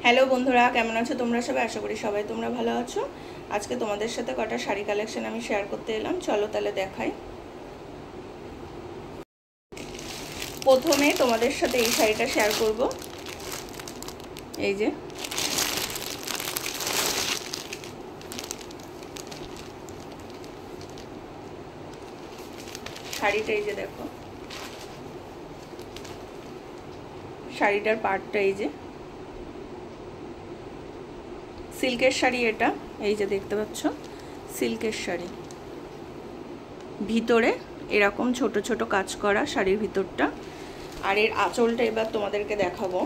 Hello বন্ধুরা, কেমন আছো তোমরা সবাই? আশা করি সবাই তোমরা ভালো আছো। আজকে তোমাদের সাথে কটা শাড়ি কালেকশন আমি শেয়ার করতে এলাম, চলো তাহলে দেখাই। প্রথমে তোমাদের সাথে এই শাড়িটা শেয়ার করব। এই যে শাড়িটা, এই যে দেখো শাড়িটার পাড়টা, এই যে সিল্কের শাড়ি এটা, এই যে দেখতে পাচ্ছ সিল্কের শাড়ি, ভিতরে এরকম ছোট ছোট কাজ করা শাড়ির ভিতরটা। আর এর আঁচলটা এবার তোমাদেরকে দেখাবো।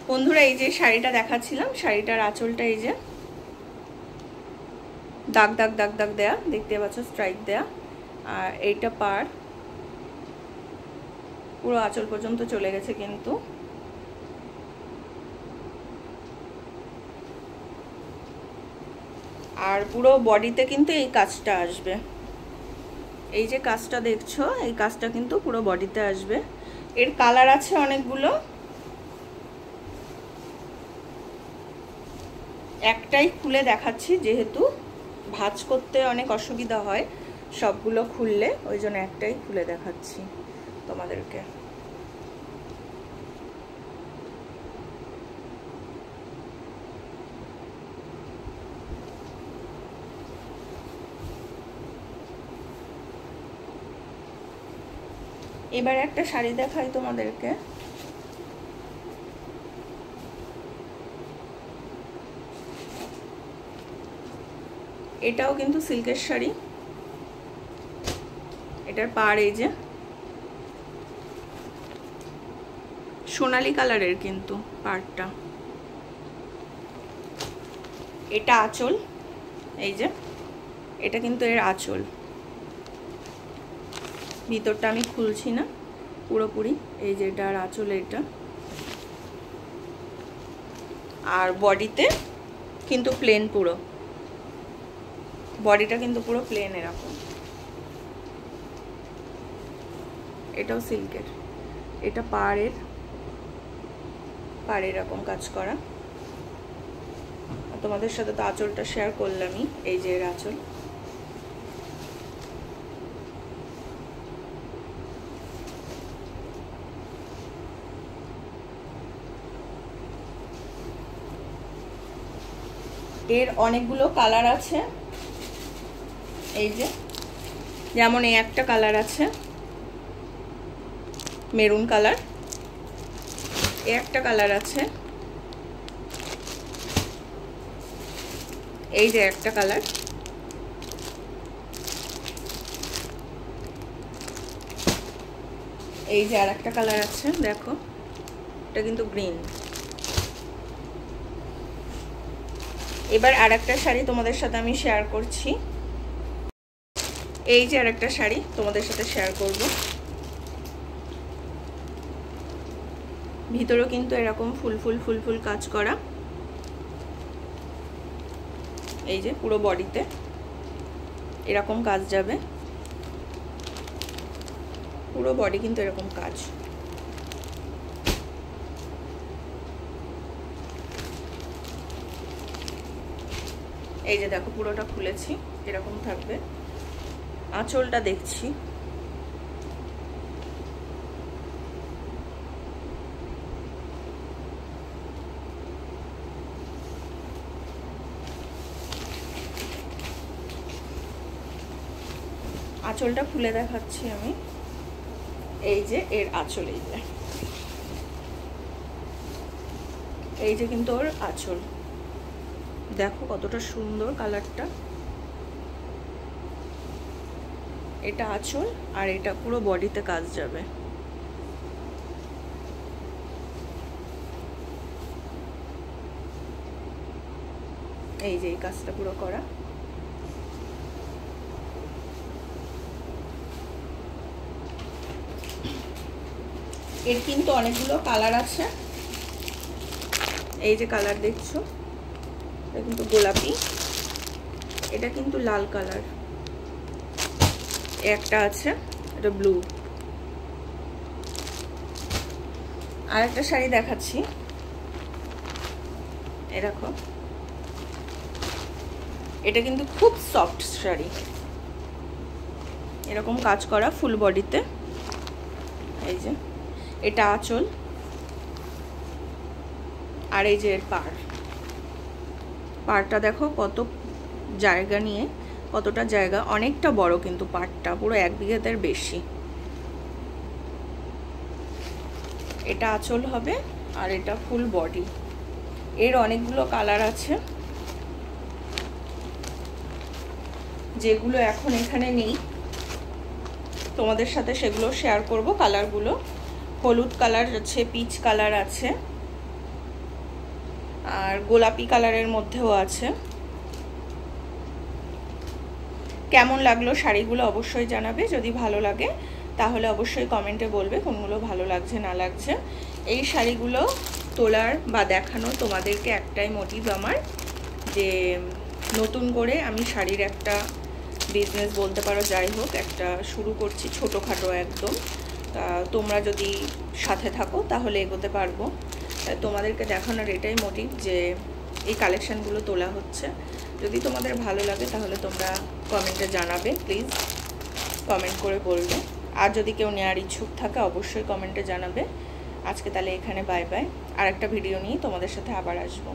বন্ধুরা, এই যে শাড়িটা দেখাচ্ছিলাম, শাড়িটার আঁচলটা এই যে দাগ দাগ দাগ দাগ দেয়া, দেখতে পাচ্ছ স্ট্রাইক দেয়া। আর এইটা পাড়, পুরো আঁচল পর্যন্ত চলে গেছে কিন্তু। আর পুরো বডিতে কিন্তু এই কাজটা আসবে, এই যে কাজটা দেখছো, এই কাজটা কিন্তু পুরো বডিতে আসবে। এর কালার আছে অনেকগুলো, একটাই খুলে দেখাচ্ছি যেহেতু ভাঁজ করতে অনেক অসুবিধা হয় সবগুলো খুললে, ওই জন্য একটাই খুলে দেখাচ্ছি তোমাদেরকে। এবার একটা শাড়ি দেখাই তোমাদেরকে। এটাও কিন্তু সিল্কের শাড়ি, এটার পাড় এই যে সোনালী কালারের কিন্তু পাড়টা। এটা আঁচল, এই যে এটা কিন্তু এর আঁচল, ভিতরটা আমি খুলছি না পুরোপুরি, এই যে এটা আর আঁচল এটা। আর বডিতে কিন্তু প্লেন, পুরো বডিটা কিন্তু পুরো প্লেন এরকম। এটাও সিল্কের, এটা পাড়ের এরকম কাজ করা। তোমাদের সাথে তো আঁচলটা শেয়ার করলামই, এই যে এর আঁচল। এর অনেকগুলো কালার আছে, এই যে যেমন এই একটা কালার আছে মেরুন কালার, এই একটা কালার আছে, এই যে একটা কালার, এই যে আর একটা কালার আছে দেখো, এটা কিন্তু গ্রিন। এবার আর একটা শাড়ি তোমাদের সাথে আমি শেয়ার করছি, এই যে আর একটা শাড়ি তোমাদের সাথে শেয়ার করব। ভিতরেও কিন্তু এরকম ফুল ফুল ফুল ফুল কাজ করা, এই যে পুরো বডিতে এরকম কাজ যাবে, পুরো বডি কিন্তু এরকম কাজ। এই যে দেখো পুরোটা খুলেছি, এরকম থাকবে। আঁচলটা দেখছি, আঁচলটা খুলে দেখাচ্ছি আমি। এই যে এর আঁচল, এই যে কিন্তু ওর আঁচল দেখো কতটা সুন্দর কালারটা। এটা আঁচল আর এটা পুরো বডিতে কাজ যাবে। এই যে এই কাজটা পুরো করা, এর কিন্তু অনেকগুলো কালার আছে। এই যে কালার দেখছো, এটা কিন্তু গোলাপি, এটা কিন্তু লাল কালার, একটা আছে এটা ব্লু। আর একটা শাড়ি দেখাচ্ছি, এই দেখো, এটা কিন্তু খুব সফট শাড়ি, এরকম কাজ করা ফুল বডিতে। এই যে এটা আঁচল, আর এই যে এর পাড়টা দেখো কত জায়গা নিয়ে, কতটা জায়গা, অনেকটা বড় কিন্তু পাড়টা, পুরো 1 বিঘাতের বেশি। এটা আঁচল হবে, আর এটা ফুল বডি। এর অনেকগুলো কালার আছে, যেগুলো এখন এখানে নেই, তোমাদের সাথে সেগুলো শেয়ার করব। কালারগুলো হলুদ কালার আছে, পিচ কালার আছে, আর গোলাপি কালারের মধ্যেও আছে। কেমন লাগলো শাড়িগুলো অবশ্যই জানাবে, যদি ভালো লাগে তাহলে অবশ্যই কমেন্টে বলবে কোনগুলো ভালো লাগছে না লাগছে। এই শাড়িগুলো তোলার বা দেখানো তোমাদেরকে একটাই মোটিভ আমার, যে নতুন করে আমি শাড়ির একটা বিজনেস বলতে পারো, যাই হোক একটা শুরু করছি, ছোটোখাটো একদম। তোমরা যদি সাথে থাকো তাহলে এগোতে পারবো। তোমাদেরকে দেখানোর এটাই মোটিভ, যে এই কালেকশানগুলো তোলা হচ্ছে। যদি তোমাদের ভালো লাগে তাহলে তোমরা কমেন্টে জানাবে, প্লিজ কমেন্ট করে বলবে। আর যদি কেউ নেওয়ার ইচ্ছুক থাকে অবশ্যই কমেন্টে জানাবে। আজকে তাহলে এখানে বাই বাই, আর একটা ভিডিও নিয়ে তোমাদের সাথে আবার আসবো।